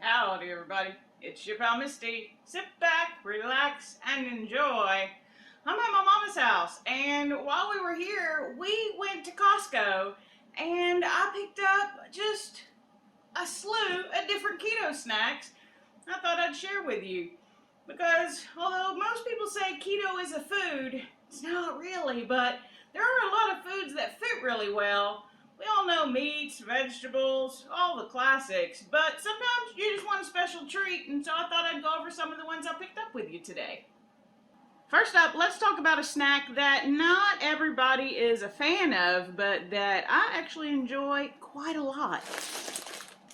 Howdy everybody, it's your pal Misty. Sit back, relax, and enjoy. I'm at my mama's house, and while we were here, we went to Costco, and I picked up just a slew of different keto snacks I thought I'd share with you. Because although most people say keto is a food, it's not really, but there are a lot of foods that fit really well. We all know meats, vegetables, all the classics, but sometimes you just want a special treat, and so I thought I'd go over some of the ones I picked up with you today. First up, let's talk about a snack that not everybody is a fan of, but that I actually enjoy quite a lot.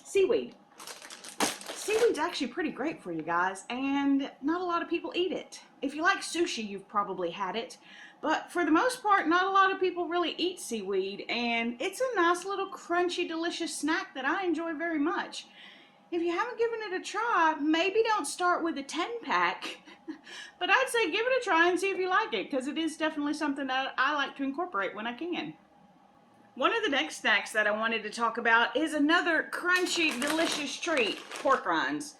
Seaweed. Seaweed's actually pretty great for you guys, and not a lot of people eat it. If you like sushi, you've probably had it. But for the most part, not a lot of people really eat seaweed, and it's a nice little crunchy, delicious snack that I enjoy very much. If you haven't given it a try, maybe don't start with a 10-pack, but I'd say give it a try and see if you like it, because it is definitely something that I like to incorporate when I can. One of the next snacks that I wanted to talk about is another crunchy, delicious treat, pork rinds.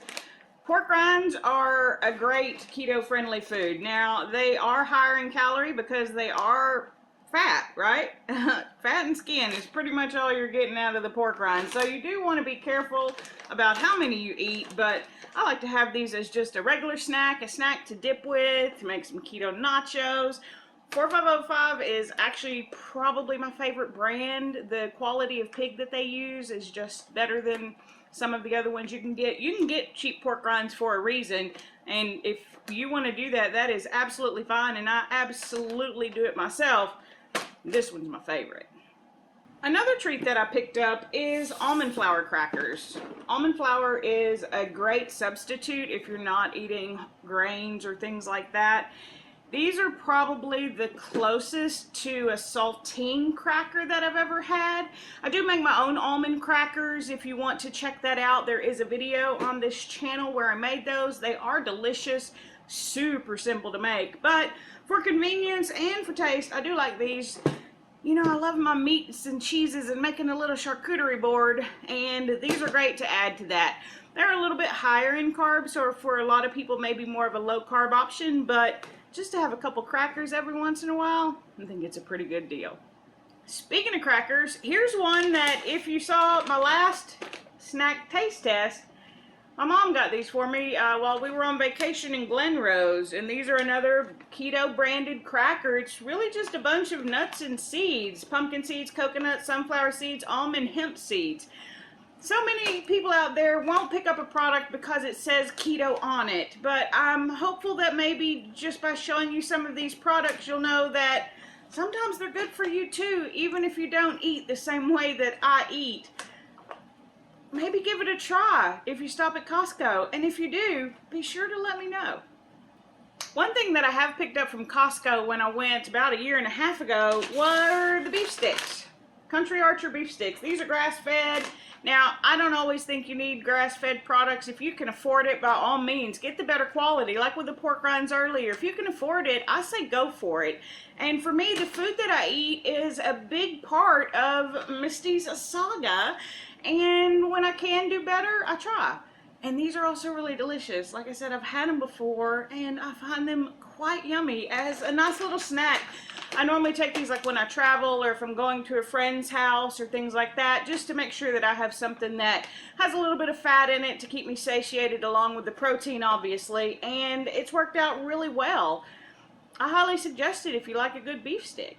Pork rinds are a great keto-friendly food. Now, they are higher in calorie because they are fat, right? Fat and skin is pretty much all you're getting out of the pork rinds. So you do want to be careful about how many you eat, but I like to have these as just a regular snack, a snack to dip with, to make some keto nachos. 4505 is actually probably my favorite brand. The quality of pig that they use is just better than some of the other ones you can get. You can get cheap pork rinds for a reason, and if you want to do that, that is absolutely fine, and I absolutely do it myself. This one's my favorite. Another treat that I picked up is almond flour crackers. Almond flour is a great substitute if you're not eating grains or things like that. These are probably the closest to a saltine cracker that I've ever had. I do make my own almond crackers. If you want to check that out, there is a video on this channel where I made those. They are delicious, super simple to make. But for convenience and for taste, I do like these. You know, I love my meats and cheeses and making a little charcuterie board, and these are great to add to that. They're a little bit higher in carbs, so for a lot of people, maybe more of a low carb option, but just to have a couple crackers every once in a while, I think it's a pretty good deal. Speaking of crackers, here's one that if you saw my last snack taste test, my mom got these for me while we were on vacation in Glen Rose, and these are another keto branded cracker. It's really just a bunch of nuts and seeds, pumpkin seeds, coconut, sunflower seeds, almond, hemp seeds. So many people out there won't pick up a product because it says keto on it, but I'm hopeful that maybe just by showing you some of these products, you'll know that sometimes they're good for you too, even if you don't eat the same way that I eat. Maybe give it a try if you stop at Costco, and if you do, be sure to let me know. One thing that I have picked up from Costco when I went about a year and a half ago were the beef sticks. Country Archer beef sticks. These are grass-fed. Now, I don't always think you need grass-fed products. If you can afford it, by all means, get the better quality. Like with the pork rinds earlier, if you can afford it, I say go for it. And for me, the food that I eat is a big part of Misty's saga. And when I can do better, I try. And these are also really delicious. Like I said, I've had them before, and I find them quite yummy as a nice little snack. I normally take these like when I travel or if I'm going to a friend's house or things like that, just to make sure that I have something that has a little bit of fat in it to keep me satiated along with the protein, obviously. And it's worked out really well. I highly suggest it if you like a good beef stick.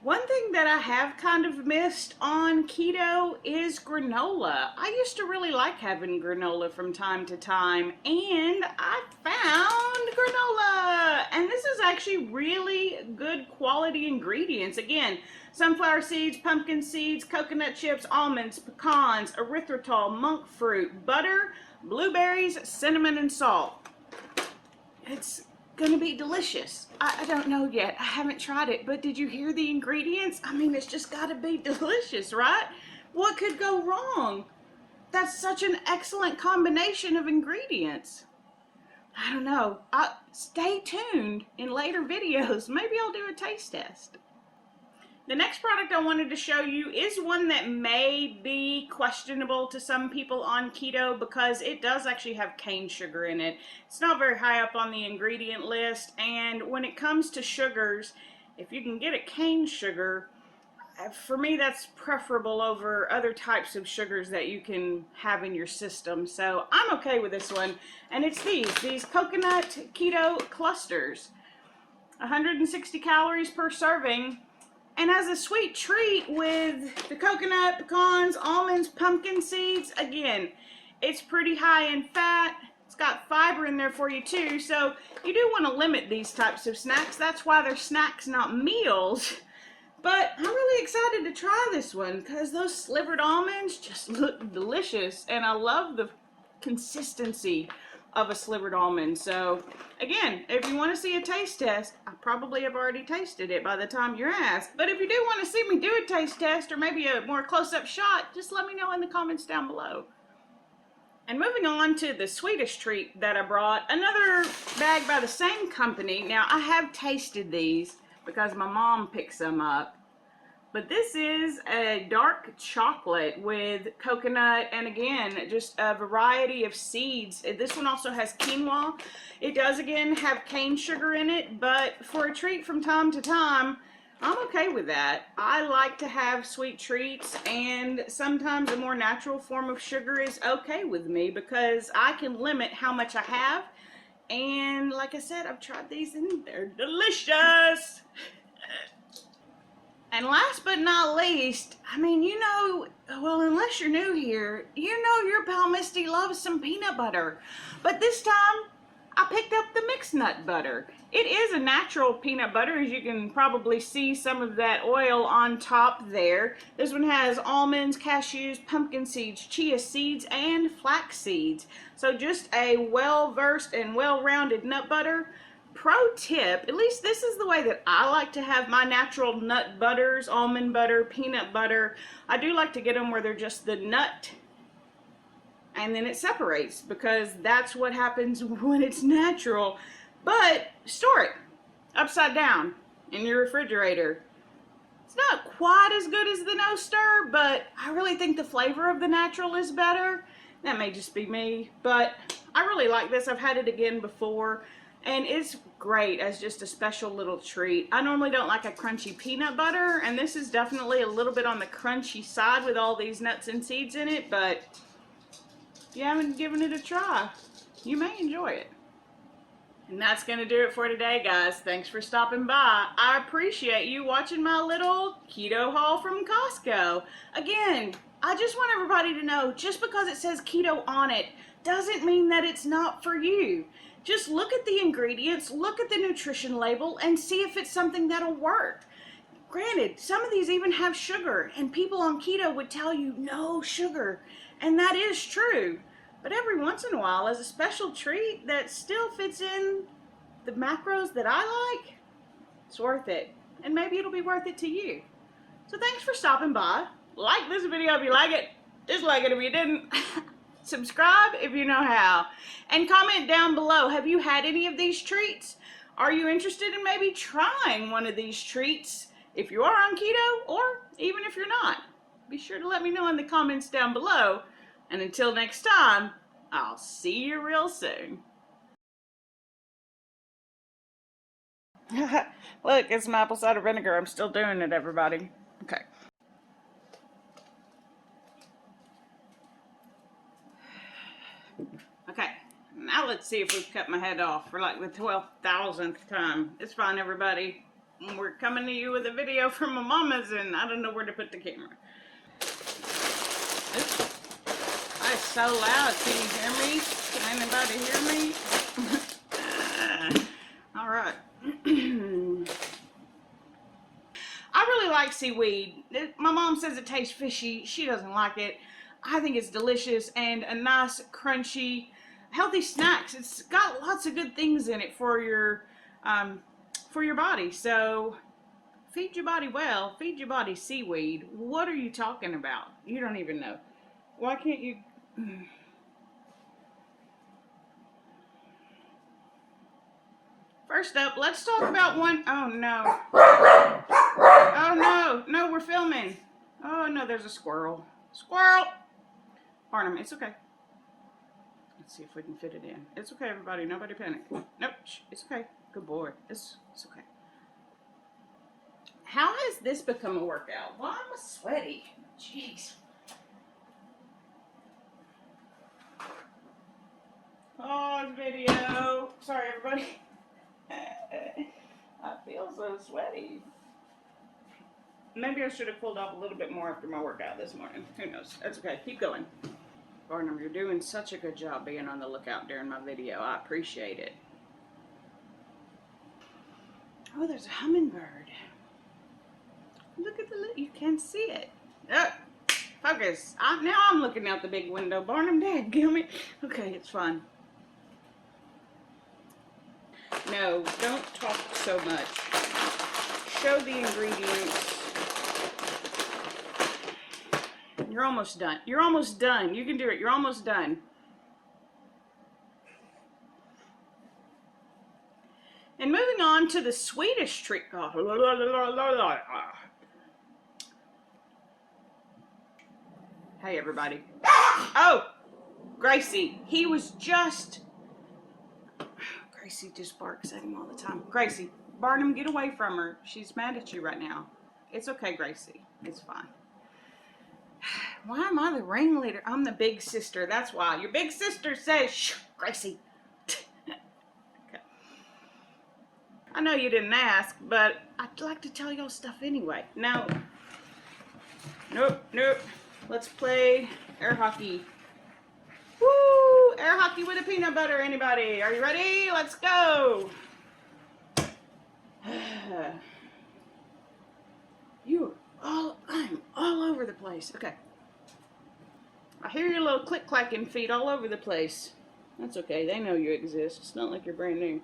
One thing that I have kind of missed on keto is granola. I used to really like having granola from time to time, and I found granola. And this is actually really good quality ingredients. Again, sunflower seeds, pumpkin seeds, coconut chips, almonds, pecans, erythritol, monk fruit, butter, blueberries, cinnamon, and salt. It's gonna be delicious. I don't know yet. I haven't tried it, but did you hear the ingredients? I mean, it's just gotta be delicious, right? What could go wrong? That's such an excellent combination of ingredients. I don't know. Stay tuned in later videos. Maybe I'll do a taste test. The next product I wanted to show you is one that may be questionable to some people on keto because it does actually have cane sugar in it. It's not very high up on the ingredient list, and when it comes to sugars, if you can get a cane sugar, for me that's preferable over other types of sugars that you can have in your system. So I'm okay with this one, and it's these coconut keto clusters. 160 calories per serving. And as a sweet treat with the coconut, pecans, almonds, pumpkin seeds, again, it's pretty high in fat. It's got fiber in there for you too, so you do want to limit these types of snacks. That's why they're snacks, not meals. But I'm really excited to try this one because those slivered almonds just look delicious, and I love the consistency of a slivered almond. So again, if you want to see a taste test, I probably have already tasted it by the time you're asked, but if you do want to see me do a taste test or maybe a more close-up shot, just let me know in the comments down below. And moving on to the Swedish treat that I brought, another bag by the same company. Now I have tasted these because my mom picked some up. But this is a dark chocolate with coconut and again, just a variety of seeds. This one also has quinoa. It does again have cane sugar in it, but for a treat from time to time, I'm okay with that. I like to have sweet treats, and sometimes a more natural form of sugar is okay with me because I can limit how much I have. And like I said, I've tried these and they're delicious. And last but not least, I mean, you know, well, unless you're new here, you know your pal Misty loves some peanut butter. But this time, I picked up the mixed nut butter. It is a natural peanut butter, as you can probably see some of that oil on top there. This one has almonds, cashews, pumpkin seeds, chia seeds, and flax seeds. So just a well-versed and well-rounded nut butter. Pro tip, at least this is the way that I like to have my natural nut butters, almond butter, peanut butter. I do like to get them where they're just the nut and then it separates because that's what happens when it's natural. But store it upside down in your refrigerator. It's not quite as good as the no stir, but I really think the flavor of the natural is better. That may just be me, but I really like this. I've had it again before. And it's great as just a special little treat. I normally don't like a crunchy peanut butter, and this is definitely a little bit on the crunchy side with all these nuts and seeds in it, but if you haven't given it a try, you may enjoy it. And that's going to do it for today, guys. Thanks for stopping by. I appreciate you watching my little keto haul from Costco. Again, I just want everybody to know, just because it says keto on it doesn't mean that it's not for you. Just look at the ingredients, look at the nutrition label, and see if it's something that'll work. Granted, some of these even have sugar, and people on keto would tell you no sugar, and that is true. But every once in a while, as a special treat that still fits in the macros that I like, it's worth it. And maybe it'll be worth it to you. So thanks for stopping by. Like this video if you like it. Dislike it if you didn't. Subscribe if you know how. And comment down below, have you had any of these treats? Are you interested in maybe trying one of these treats if you are on keto, or even if you're not? Be sure to let me know in the comments down below. And until next time, I'll see you real soon. Look, it's some apple cider vinegar. I'm still doing it, everybody. Okay. Okay, now let's see if we've cut my head off for like the 12,000th time. It's fine, everybody. We're coming to you with a video from my mama's, and I don't know where to put the camera. Oops. It's so loud. Can you hear me? Can anybody hear me? All right. I really like seaweed. My mom says it tastes fishy. She doesn't like it. I think it's delicious and a nice, crunchy, healthy snacks. It's got lots of good things in it for your body. So feed your body well. Feed your body seaweed. What are you talking about? You don't even know. Why can't you? First up, let's talk about one. Oh no. Oh no, no, we're filming. Oh no, there's a squirrel. Squirrel! Barnum, it's okay. Let's see if we can fit it in. It's okay, everybody. Nobody panic. Nope, it's okay. Good boy. It's okay. How has this become a workout? Why am I sweaty? Jeez. Pause video. Sorry, everybody. I feel so sweaty. Maybe I should have pulled off a little bit more after my workout this morning. Who knows? That's okay. Keep going. Barnum, you're doing such a good job being on the lookout during my video. I appreciate it. Oh, there's a hummingbird. Look at the look. You can't see it. Oh, focus. Now I'm looking out the big window. Barnum, Dad, give me. Okay, it's fine. No, don't talk so much. Show the ingredients. You're almost done. You're almost done. You can do it. You're almost done. And moving on to the Swedish treat. Hey, everybody. Oh, Gracie. He was just... Gracie just barks at him all the time. Gracie, Barnum, get away from her. She's mad at you right now. It's okay, Gracie. It's fine. Why am I the ringleader? I'm the big sister. That's why. Your big sister says, shh, Gracie. Okay. I know you didn't ask, but I'd like to tell y'all stuff anyway. No. Nope, nope. Let's play air hockey. Woo! Air hockey with a peanut butter, anybody? Are you ready? Let's go! I'm all over the place. Okay. I hear your little click-clacking feet all over the place. That's okay. They know you exist. It's not like you're brand new.